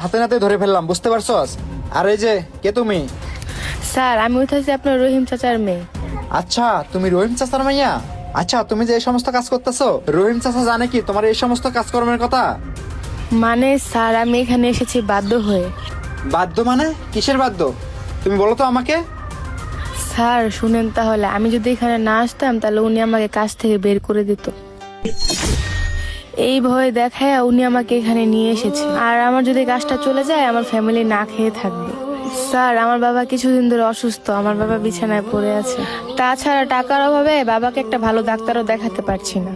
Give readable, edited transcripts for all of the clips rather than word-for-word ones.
হাতে নাতে ধরে ফেললাম, বুঝতে পারছস? আর এই যে কে তুমি? স্যার আমি উঠেছি আপনার রহিম চাচার মেয়ে। আচ্ছা, তুমি রহিম চাচার মাইয়া? আচ্ছা, তুমি যে এই সমস্ত কাজ করতেছো, রহিম চাচা জানে কি তোমার এই সমস্ত কাজকর্মের কথা? মানে স্যার আমি এখানে এসেছি বাধ্য হয়ে। বাধ্য মানে? কিসের বাধ্য? তুমি বলো তো আমাকে। স্যার শুনেন, তাহলে আমি যদি এখানে না আসতাম তাহলে উনি আমাকে কাজ থেকে বের করে দিত। এই ভয় দেখায় উনি আমাকে এখানে নিয়ে এসেছে। আর আমার যদি কাজটা চলে যায় আমার ফ্যামিলি না খেয়ে থাকবে। স্যার আমার বাবা কিছুদিন ধরে অসুস্থ, আমার বাবা বিছানায় পড়ে আছে। তাছাড়া টাকার অভাবে বাবাকে একটা ভালো ডাক্তারও দেখাতে পারছি না।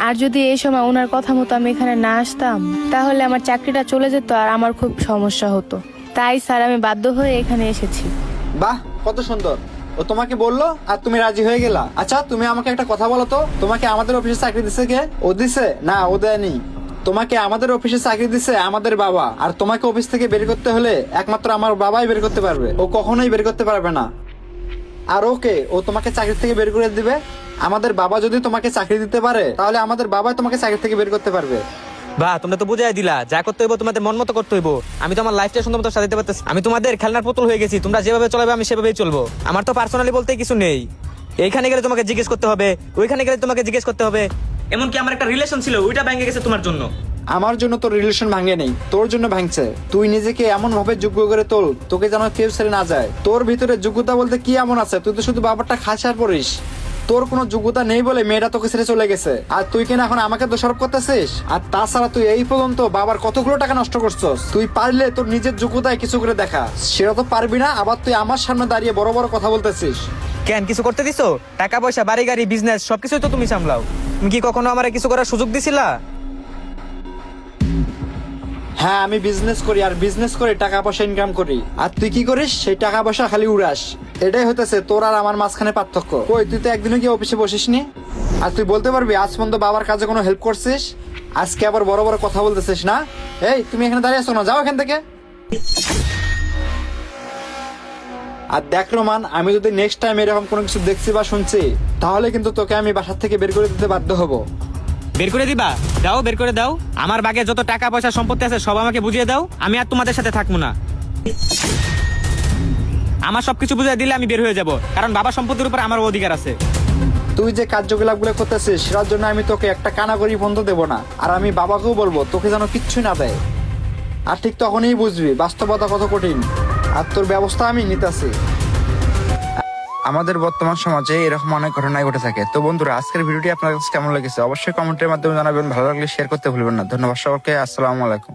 আর যদি এই সময় ওনার কথা মতো আমি এখানে না আসতাম তাহলে আমার চাকরিটা চলে যেত আর আমার খুব সমস্যা হতো। তাই স্যার আমি বাধ্য হয়ে এখানে এসেছি। বাহ, কত সুন্দর! ও তোমাকে বললো আর তুমি রাজি হয়ে গেলা। আচ্ছা, তুমি আমাকে একটা কথা বলো তো, তোমাকে আমাদের অফিসে চাকরি দিছে কে? ও দিছে? না, ও দেয়নি। তোমাকে আমাদের অফিসে চাকরি দিছে আমাদের বাবা। আর তোমাকে অফিস থেকে বের করতে হলে একমাত্র আমার বাবাই বের করতে পারবে, ও কখনোই বের করতে পারবে না। আর ওকে, ও তোমাকে চাকরি থেকে বের করে দিবে। আমাদের বাবা যদি তোমাকে চাকরি দিতে পারে তাহলে আমাদের বাবাই তোমাকে চাকরি থেকে বের করতে পারবে। বা তোমরা তো বুঝাই দিলা, যা করতে হইব তোমাদের মন মতো করতে হইব। আমি তো আমার লাইফটা সুন্দর মতো সাজাতে পারতেছি। আমি তোমাদের খেলনার পুতুল হয়ে গেছি, তোমরা যেভাবে চলাবে আমি সেভাবেই চলবো। আমার তো পার্সোনালি বলতে কিছু নেই। এইখানে গেলে তোমাকে জিজ্ঞেস করতে হবে, ওইখানে গেলে তোমাকে জিজ্ঞেস করতে হবে। এমনকি আমার একটা রিলেশন ছিল, ওইটা ভেঙে গেছে তোমার জন্য। আমার জন্য তোর রিলেশন ভাঙে নেই, তোর জন্য ভাঙছে। তুই নিজেকে এমন ভাবে যোগ্য করে তোল, তোকে যেন কেউ ছেড়ে না যায়। তোর ভিতরে যোগ্যতা বলতে কি এমন আছে? তুই তো শুধু বাবারটা খাস আর পড়িস। তোর কোনো যোগ্যতা নেই বলে মেয়েটা তোকে ছেড়ে চলে গেছে, আর তুই কিনা এখন আমাকে দোষারোপ করতেছিস। আর তাছাড়া তুই এই পর্যন্ত বাবার কতগুলো টাকা নষ্ট করছস। তুই পারলে তোর নিজের যোগ্যতায় কিছু করে দেখা, সেটা তো পারবি না। আবার তুই আমার সামনে দাঁড়িয়ে বড় বড় কথা বলতেছিস। কেন কিছু করতে দিছো? টাকা পয়সা, বাড়ি গাড়ি, বিজনেস সবকিছুই তো তুমি সামলাও। তুমি কি কখনো আমারে কিছু করার সুযোগ দিছিলা? হ্যাঁ, আমি বিজনেস করি, আর বিজনেস করে টাকা পয়সা ইনকাম করি। আর তুই কি করিস? সেই টাকা পয়সা খালি উড়াস। এটাই হতেছে তোর আর আমার মাঝখানে পার্থক্য। কই, তুই তো একদিনও কি অফিসে বসিসনি? আর তুই বলতে পারবি আজ পর্যন্ত বাবার কাজে কোনো হেল্প করছিস? আজকে আবার বড় বড় কথা বলতেছিস না? এই, তুমি এখানে দাঁড়িয়ে আছো না? যাও এখান থেকে। আর দেখ রোমান, আমি যদি নেক্সট টাইম এরকম কোনো কিছু দেখছি বা শুনছি তাহলে কিন্তু তোকে আমি বাসার থেকে বের করে দিতে বাধ্য হব। বের করে দিবা? দাও, বের করে দাও। আমার বাগে যত টাকা পয়সা সম্পত্তি আছে সব আমাকে বুঝিয়ে দাও। আমি আর তোমাদের সাথে থাকবো না। আমার সবকিছু বুঝিয়ে দিলে আমি বের হয়ে যাব, কারণ বাবা সম্পত্তির উপর আমার অধিকার আছে। তুই যে কার্যকলাপগুলো করতেছিস সেটার জন্য আমি তোকে একটা কানাকড়ি বন্ধ দেবো না। আর আমি বাবাকেও বলবো তোকে যেন কিচ্ছুই না দেয়। আর ঠিক তখনই বুঝবি বাস্তবতা কত কঠিন। আর তোর ব্যবস্থা আমি নিতেছি। আমাদের বর্তমান সমাজে এরকম অনেক ঘটনাই ঘটে থাকে। তো বন্ধুরা, আজকের ভিডিওটি আপনার কাছে কেমন লেগেছে অবশ্যই কমেন্টের মাধ্যমে জানাবেন। ভালো লাগলে শেয়ার করতে ভুলবেন না। ধন্যবাদ সবাইকে। আসসালামু আলাইকুম।